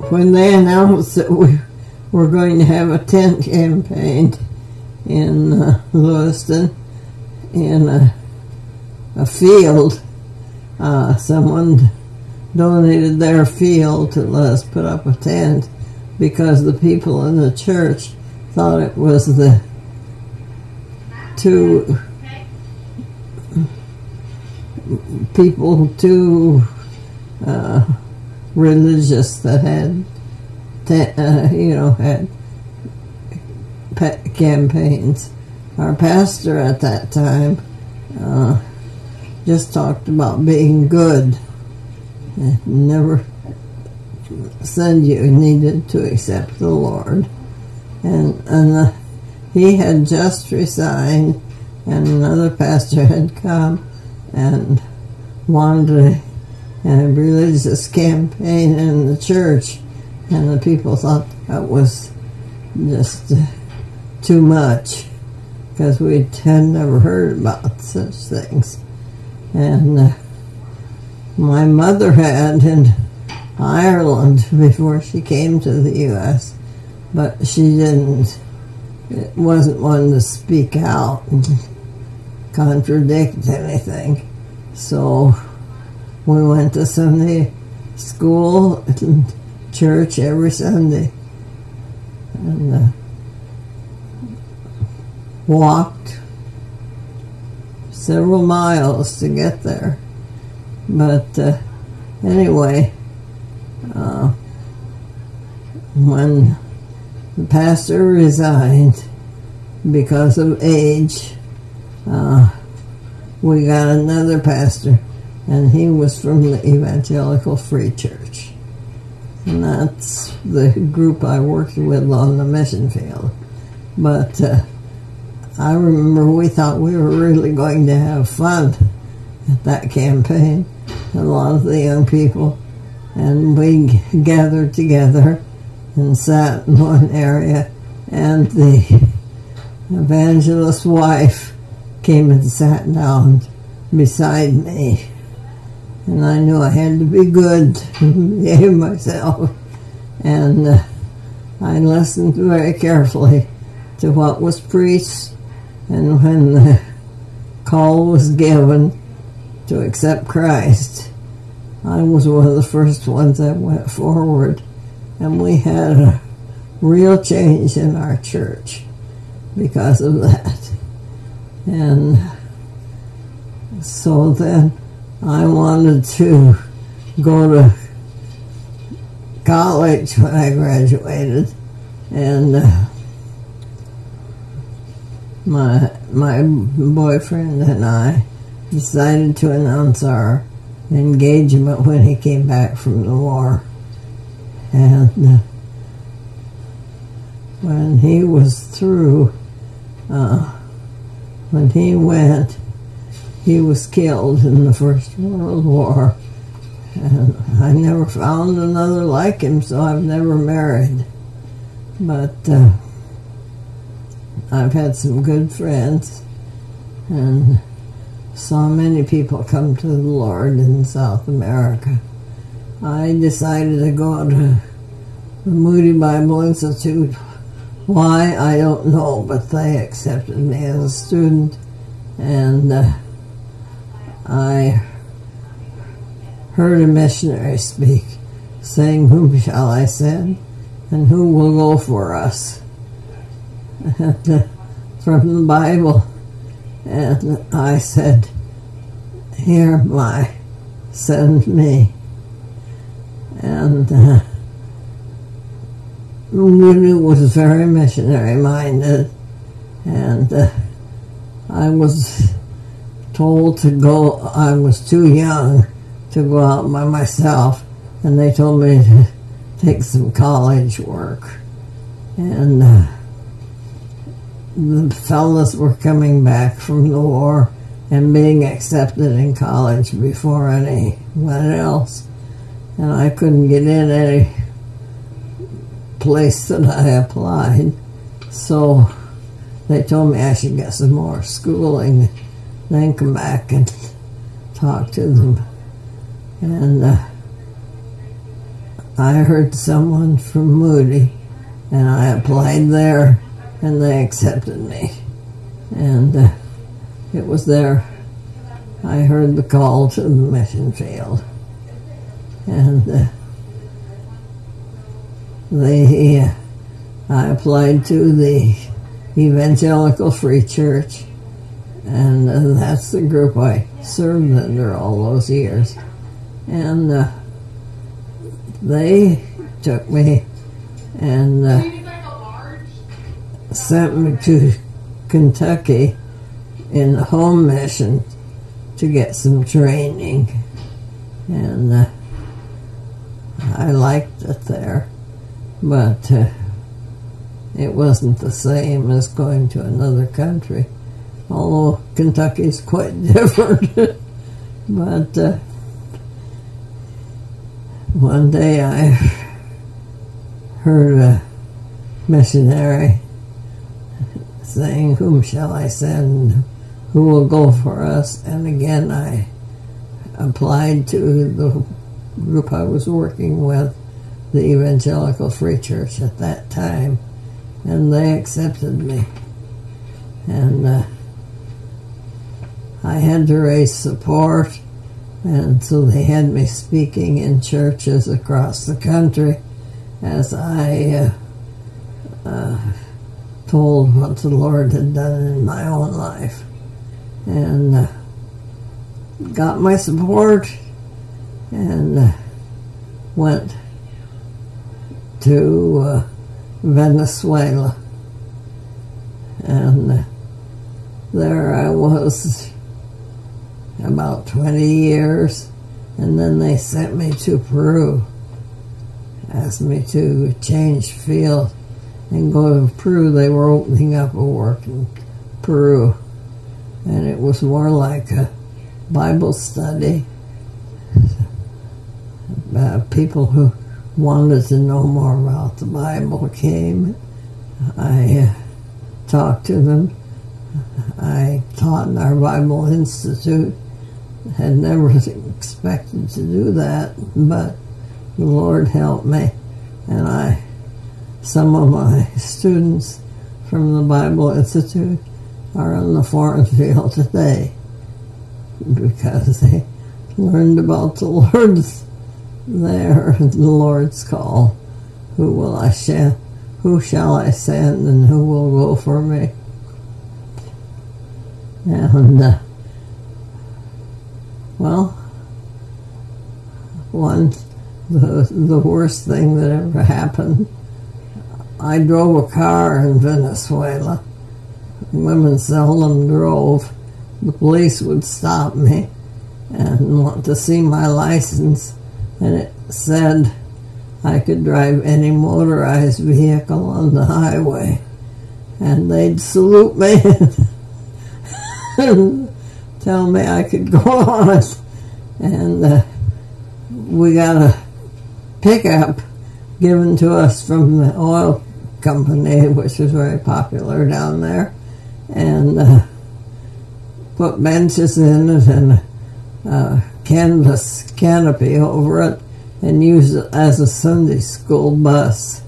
when they announced that we were going to have a tent campaign in Lewiston in a field, someone donated their field to let us put up a tent because the people in the church thought it was too religious that had campaigns. Our pastor at that time just talked about being good. Never said you needed to accept the Lord. And he had just resigned, and another pastor had come and wanted a religious campaign in the church, and the people thought that was just too much, because we had never heard about such things. And my mother had in Ireland before she came to the U.S., but she wasn't one to speak out and contradict anything. So we went to Sunday school and church every Sunday, and walked several miles to get there. But anyway, when the pastor resigned because of age, we got another pastor, and he was from the Evangelical Free Church. And that's the group I worked with on the mission field. But I remember we thought we were really going to have fun at that campaign, a lot of the young people, and we gathered together and sat in one area, and the evangelist's wife came and sat down beside me, and I knew I had to be good and behave myself, and I listened very carefully to what was preached, and when the call was given to accept Christ, I was one of the first ones that went forward, and we had a real change in our church because of that. And so then I wanted to go to college when I graduated, and my boyfriend and I decided to announce our engagement when he came back from the war. And when he was through, when he went, he was killed in the First World War. And I never found another like him, so I've never married. But I've had some good friends, and saw many people come to the Lord in South America. I decided to go to the Moody Bible Institute. Why, I don't know, but they accepted me as a student, and I heard a missionary speak, saying, "Whom shall I send, and who will go for us?" And, from the Bible. And I said, "Here am I, send me." And Moody was very missionary-minded, and I was told to go. I was too young to go out by myself, and they told me to take some college work. And the fellas were coming back from the war and being accepted in college before anyone else, and I couldn't get in any place that I applied, so they told me I should get some more schooling, then come back and talk to them. And I heard someone from Moody, and I applied there, and they accepted me. And it was there I heard the call to the mission field. And I applied to the Evangelical Free Church, and that's the group I served under all those years. And they took me and sent me to Kentucky in the home mission to get some training. And I liked it there, but it wasn't the same as going to another country, although Kentucky's quite different. But one day I heard a missionary saying, "Whom shall I send? Who will go for us?" And again I applied to the group I was working with, the Evangelical Free Church at that time, and they accepted me. And I had to raise support, and so they had me speaking in churches across the country as I told what the Lord had done in my own life, and got my support, and went to Venezuela. And there I was about 20 years, and then they sent me to Peru, asked me to change field and go to Peru. They were opening up a work in Peru, and it was more like a Bible study. People who wanted to know more about the Bible came. I talked to them. I taught in our Bible Institute. Had never expected to do that, but the Lord helped me, and some of my students from the Bible Institute are on the foreign field today because they learned about the Lord's call. Who shall I send, and who will go for me? And the worst thing that ever happened, I drove a car in Venezuela. Women seldom drove. The police would stop me and want to see my license, and it said I could drive any motorized vehicle on the highway, and they'd salute me and tell me I could go on. And we got a pickup given to us from the oil company, which was very popular down there, and put benches in it and a canvas canopy over it, and used it as a Sunday school bus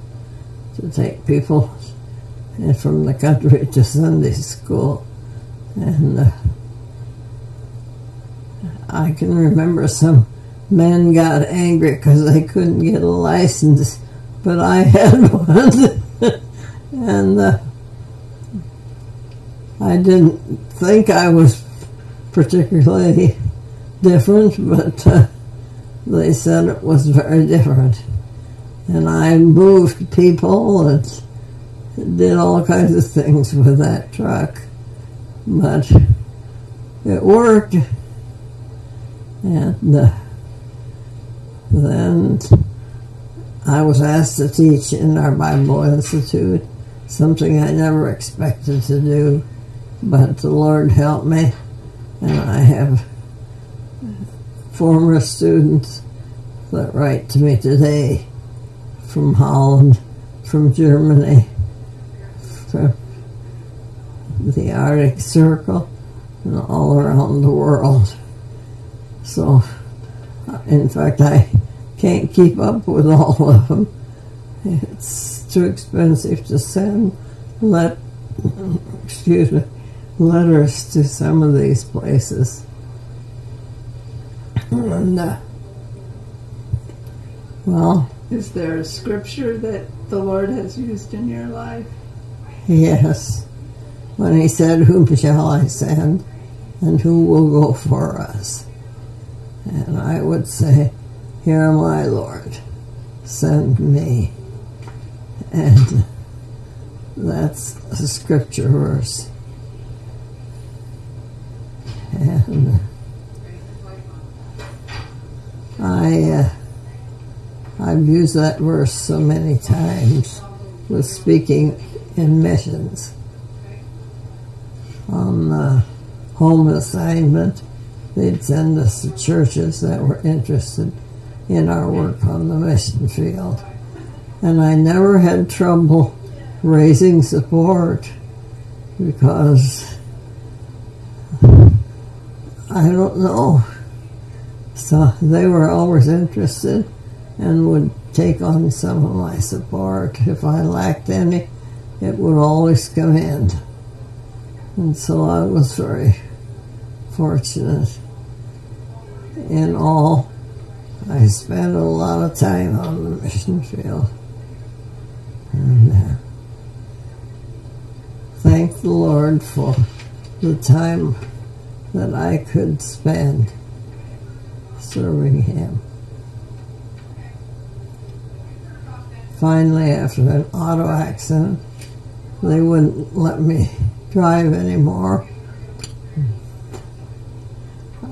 to take people from the country to Sunday school. And I can remember some men got angry because they couldn't get a license, but I had one. And I didn't think I was particularly different, but they said it was very different. And I moved people and did all kinds of things with that truck, but it worked. And then I was asked to teach in our Bible Institute, something I never expected to do, but the Lord helped me, and I have former students that write to me today from Holland, from Germany, from the Arctic Circle, and all around the world. So, in fact, I can't keep up with all of them. It's too expensive to send letters to some of these places. And, well, is there a scripture that the Lord has used in your life? Yes. When he said, "Whom shall I send, and who will go for us?" And I would say, "Here am I, Lord, send me." And that's a scripture verse. And I've used that verse so many times with speaking in missions. On home assignment, they'd send us to churches that were interested in our work on the mission field. And I never had trouble raising support because I don't know. So they were always interested and would take on some of my support. If I lacked any, it would always come in. And so I was very fortunate. In all, I spent a lot of time on the mission field. And thank the Lord for the time that I could spend serving Him. Finally, after an auto accident, they wouldn't let me drive anymore.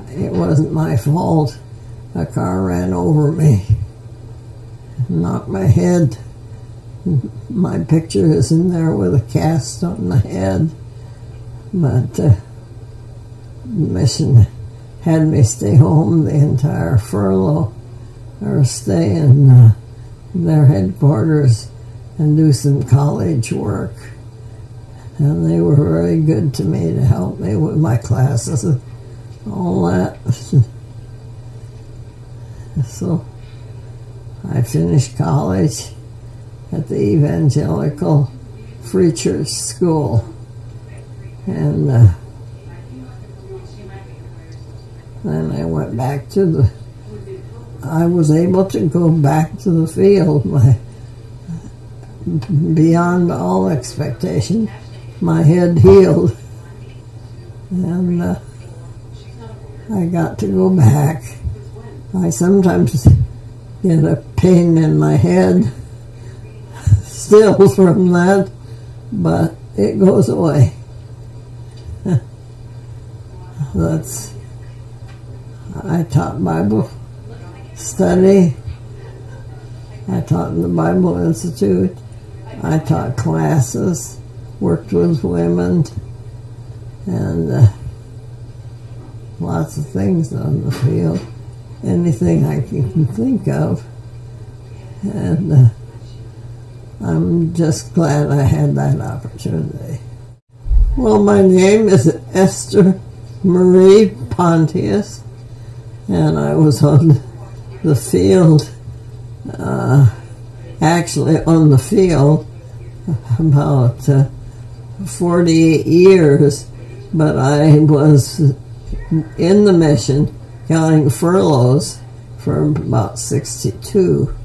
It wasn't my fault. A car ran over me, knocked my head. My picture is in there with a cast on the head. But the mission had me stay home the entire furlough, or stay in their headquarters and do some college work. And they were very good to me to help me with my classes and all that. So I finished college at the Evangelical Free Church School. And then I went back to I was able to go back to the field beyond all expectation. My head healed, and I got to go back. I sometimes get a pain in my head still from that, but it goes away. I taught Bible study. I taught in the Bible Institute. I taught classes, worked with women, and lots of things on the field. Anything I can think of. And I'm just glad I had that opportunity. Well, my name is Esther Marie Pontius, and I was on the field, actually on the field about 48 years, but I was in the mission counting furloughs for about 62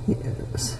years.